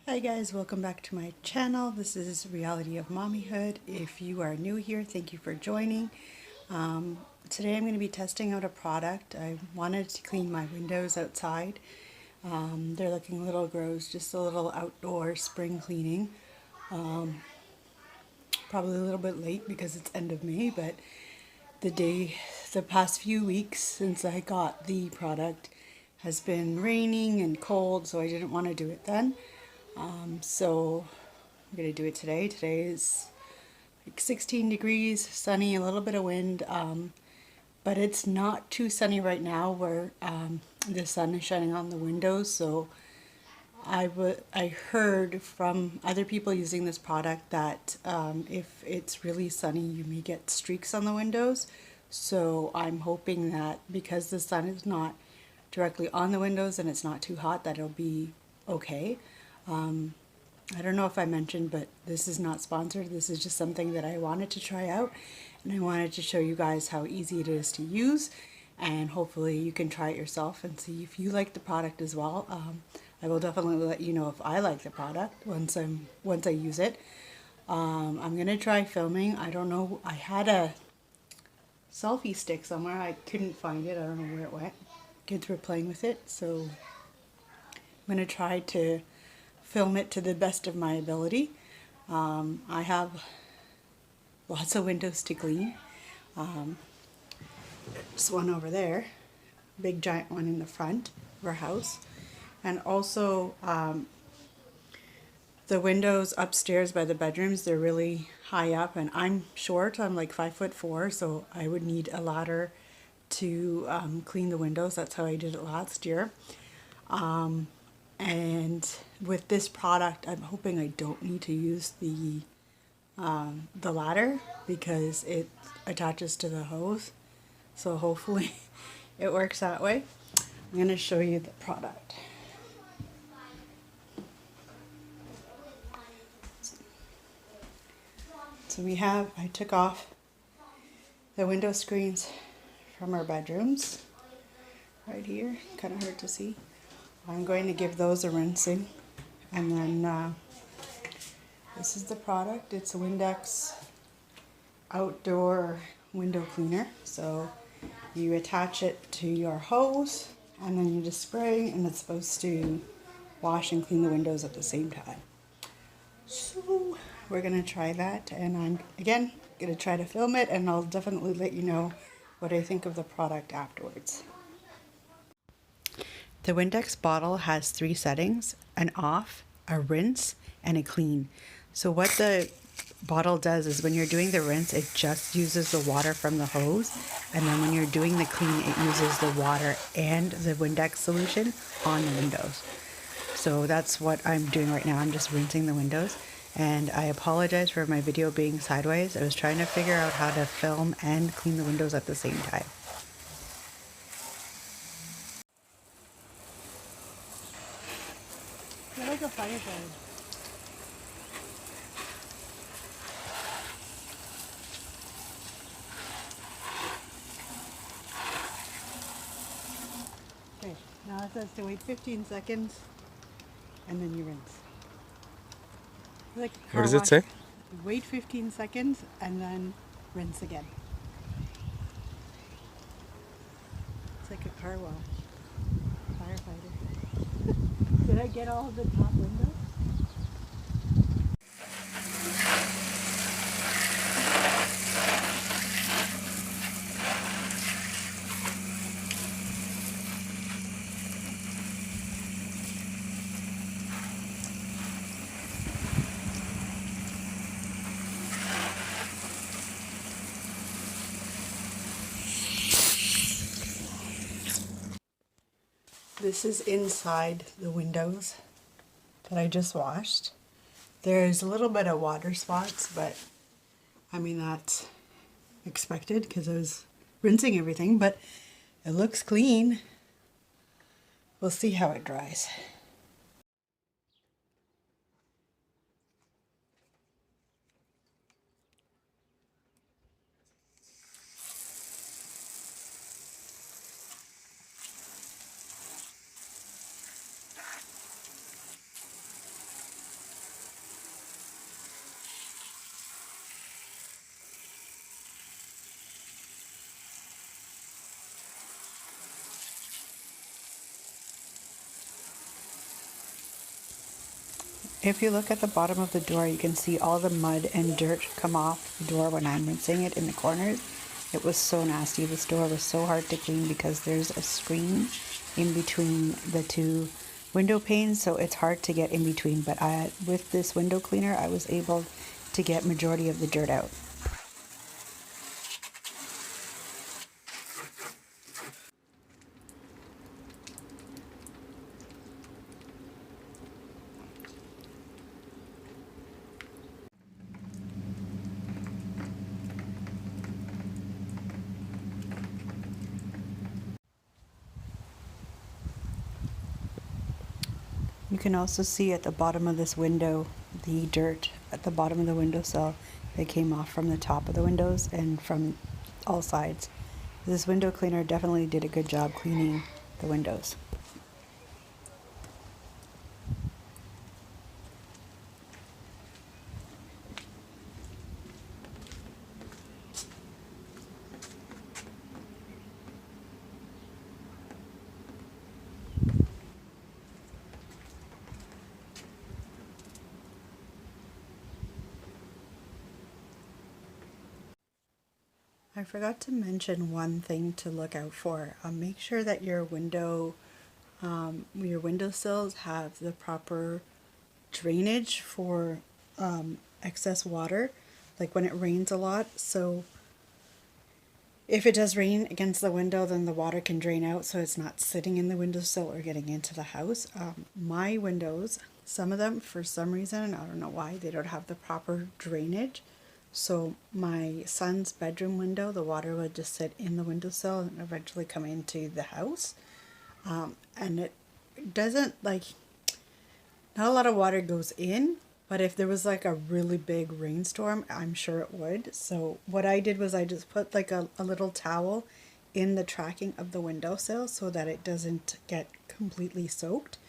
Hi guys, welcome back to my channel. This is Reality of Mommyhood. If you are new here, thank you for joining. Today I'm going to be testing out a product. I wanted to clean my windows outside. They're looking a little gross, just a little outdoor spring cleaning. Probably a little bit late because it's end of May, but the past few weeks since I got the product has been raining and cold, so I didn't want to do it then. So I'm going to do it today. Today is like 16 degrees, sunny, a little bit of wind, but it's not too sunny right now where the sun is shining on the windows. So I heard from other people using this product that if it's really sunny, you may get streaks on the windows. So I'm hoping that because the sun is not directly on the windows and it's not too hot, that it'll be okay. I don't know if I mentioned, but this is not sponsored. This is just something that I wanted to try out, and I wanted to show you guys how easy it is to use, and hopefully you can try it yourself and see if you like the product as well. I will definitely let you know if I like the product once I use it. I'm gonna try filming. I don't know. I had a selfie stick somewhere. I couldn't find it. I don't know where it went. Kids were playing with it, so I'm gonna try to film it to the best of my ability. I have lots of windows to clean. There's one over there, big giant one in the front of our house, and also the windows upstairs by the bedrooms, they're really high up, and I'm short. I'm like 5'4", so I would need a ladder to clean the windows. That's how I did it last year. And with this product, I'm hoping I don't need to use the ladder because it attaches to the hose. So hopefully it works that way. I'm going to show you the product. So I took off the window screens from our bedrooms right here. Kind of hard to see. I'm going to give those a rinsing, and then this is the product. It's a Windex outdoor window cleaner. So you attach it to your hose and then you just spray, and it's supposed to wash and clean the windows at the same time. So we're gonna try that, and I'm again gonna try to film it, and I'll definitely let you know what I think of the product afterwards. The Windex bottle has 3 settings: an off, a rinse, and a clean. So what the bottle does is when you're doing the rinse, it just uses the water from the hose, and then when you're doing the clean, it uses the water and the Windex solution on the windows. So that's what I'm doing right now. I'm just rinsing the windows, and I apologize for my video being sideways. I was trying to figure out how to film and clean the windows at the same time. I like a fireplace. Okay, now it says to wait 15 seconds and then you rinse. Like a car What does it wash. say? Wait 15 seconds and then rinse again. It's like a car wash. Firefighter. Did I get all of the top windows? This is inside the windows that I just washed. There's a little bit of water spots, but I mean that's expected because I was rinsing everything, but it looks clean. We'll see how it dries. If you look at the bottom of the door, you can see all the mud and dirt come off the door when I'm rinsing it in the corners. It was so nasty. This door was so hard to clean because there's a screen in between the two window panes, so it's hard to get in between. But with this window cleaner, I was able to get majority of the dirt out. You can also see at the bottom of this window the dirt at the bottom of the windowsill that came off from the top of the windows and from all sides. This window cleaner definitely did a good job cleaning the windows. I forgot to mention one thing to look out for. Make sure that your windowsills have the proper drainage for excess water, like when it rains a lot. So if it does rain against the window, then the water can drain out so it's not sitting in the windowsill or getting into the house. My windows, some of them, for some reason, I don't know why, they don't have the proper drainage. So my son's bedroom window, the water would just sit in the windowsill and eventually come into the house. And it doesn't, like, not a lot of water goes in, but if there was like a really big rainstorm, I'm sure it would. So what I did was I just put like a little towel in the tracking of the windowsill so that it doesn't get completely soaked.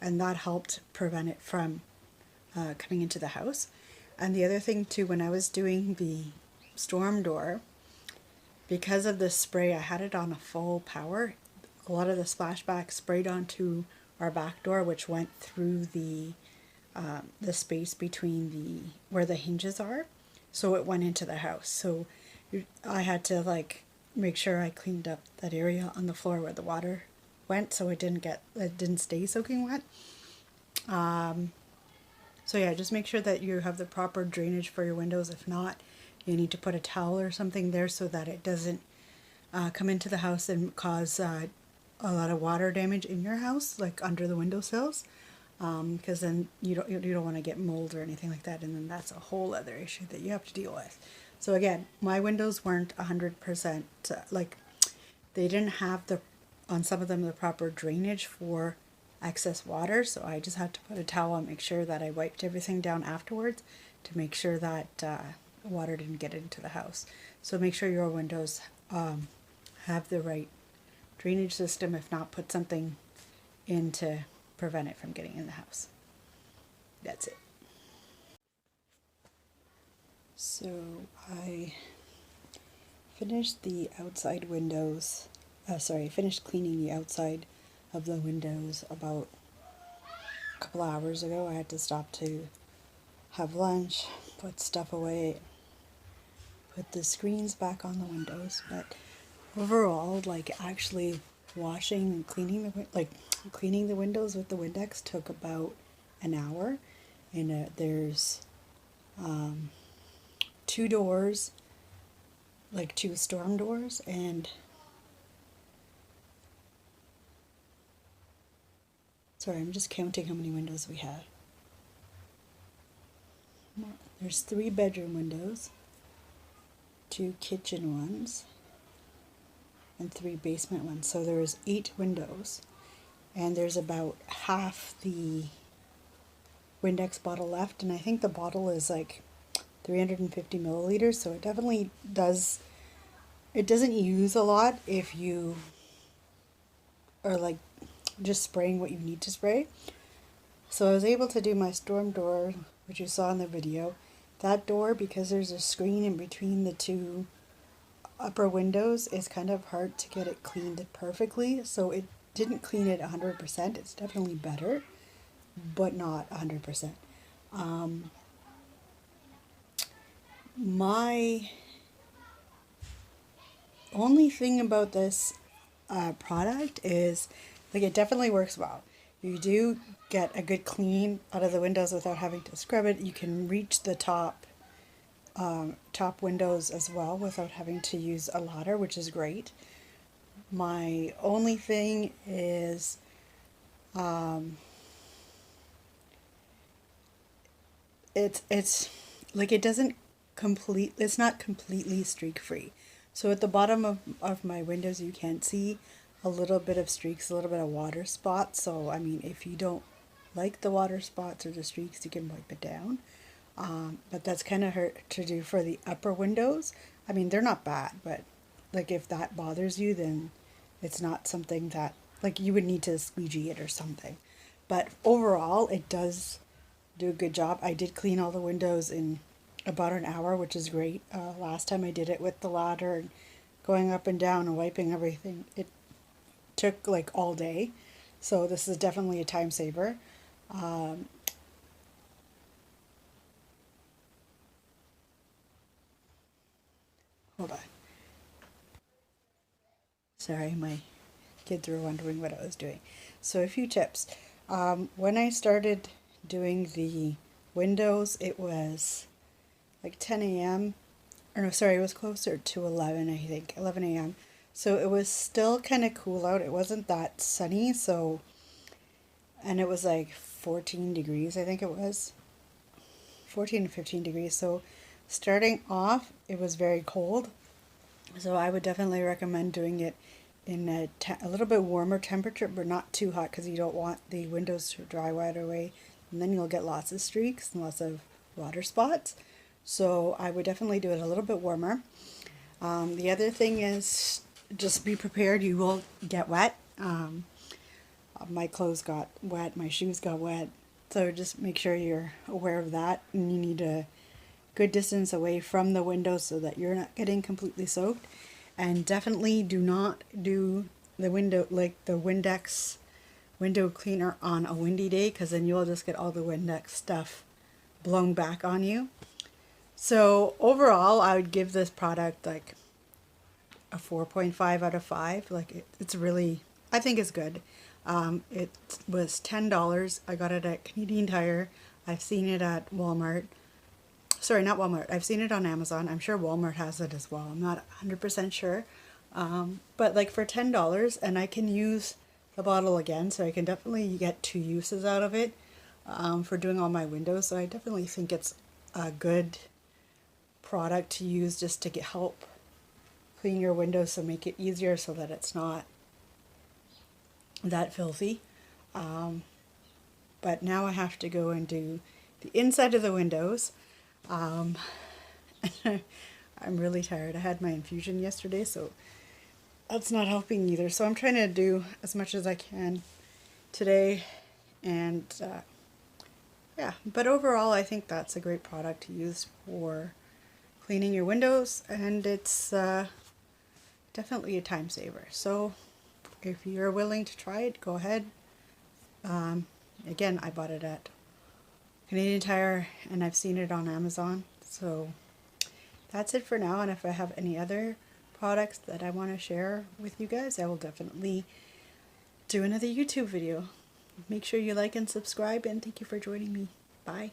And that helped prevent it from coming into the house. And the other thing too, when I was doing the storm door, because of the spray, I had it on a full power. A lot of the splashback sprayed onto our back door, which went through the space between where the hinges are, so it went into the house. So I had to like make sure I cleaned up that area on the floor where the water went, so it didn't stay soaking wet. So yeah, just make sure that you have the proper drainage for your windows. If not, you need to put a towel or something there so that it doesn't come into the house and cause a lot of water damage in your house, like under the windowsills, because then you don't want to get mold or anything like that, and then that's a whole other issue that you have to deal with. So again, my windows weren't 100%, like, they didn't have on some of them the proper drainage for excess water, so I just had to put a towel and make sure that I wiped everything down afterwards to make sure that water didn't get into the house. So make sure your windows have the right drainage system. If not, put something in to prevent it from getting in the house. That's it. So I finished the outside windows, finished cleaning the outside of the windows about a couple hours ago. I had to stop to have lunch, put stuff away, put the screens back on the windows, but overall, like, actually washing and cleaning the windows with the Windex took about an hour. And there's two doors, like two storm doors, and sorry, I'm just counting how many windows we have. There's 3 bedroom windows, 2 kitchen ones, and 3 basement ones. So there's 8 windows, and there's about half the Windex bottle left, and I think the bottle is like 350 milliliters, so it definitely does, it doesn't use a lot if you are like just spraying what you need to spray. So I was able to do my storm door, which you saw in the video. That door, because there's a screen in between the 2 upper windows, is kind of hard to get it cleaned perfectly. So it didn't clean it 100%. It's definitely better, but not 100%. My only thing about this product is, like, it definitely works well. You do get a good clean out of the windows without having to scrub it. You can reach the top windows as well without having to use a ladder, which is great. My only thing is it's like it doesn't complete it's not completely streak free. So at the bottom of my windows you can see a little bit of streaks, a little bit of water spots. So I mean, if you don't like the water spots or the streaks, you can wipe it down. But that's kind of hard to do for the upper windows. I mean, they're not bad, but like if that bothers you, then it's not something that, like, you would need to squeegee it or something. But overall, it does do a good job. I did clean all the windows in about an hour, which is great. Last time I did it with the ladder and going up and down and wiping everything, it took like all day. So this is definitely a time saver. Hold on. Sorry, my kids were wondering what I was doing. So a few tips. When I started doing the windows, it was like 10 a.m. Or no, sorry, it was closer to 11, I think, 11 a.m. So it was still kind of cool out. It wasn't that sunny, so, and it was like 14 degrees, I think it was. 14 to 15 degrees. So starting off, it was very cold. So I would definitely recommend doing it in a little bit warmer temperature, but not too hot because you don't want the windows to dry right away. And then you'll get lots of streaks and lots of water spots. So I would definitely do it a little bit warmer. The other thing is just be prepared. You will get wet. My clothes got wet. My shoes got wet. So just make sure you're aware of that. And you need a good distance away from the window so that you're not getting completely soaked. And definitely do not do the window, like the Windex window cleaner on a windy day, because then you'll just get all the Windex stuff blown back on you. So overall, I would give this product like a 4.5 out of 5. Like it's really, I think it's good. It was $10. I got it at Canadian Tire. I've seen it at Walmart. Sorry, not Walmart. I've seen it on Amazon. I'm sure Walmart has it as well. I'm not 100% sure. But like for $10, and I can use the bottle again, so I can definitely get 2 uses out of it for doing all my windows. So I definitely think it's a good product to use just to help clean your windows, so make it easier so that it's not that filthy. But now I have to go and do the inside of the windows. I'm really tired. I had my infusion yesterday, so that's not helping either. So I'm trying to do as much as I can today. And yeah, but overall, I think that's a great product to use for cleaning your windows, and it's definitely a time saver. So if you're willing to try it, go ahead. Again, I bought it at Canadian Tire, and I've seen it on Amazon. So that's it for now, and if I have any other products that I want to share with you guys, I will definitely do another YouTube video. Make sure you like and subscribe, and thank you for joining me. Bye.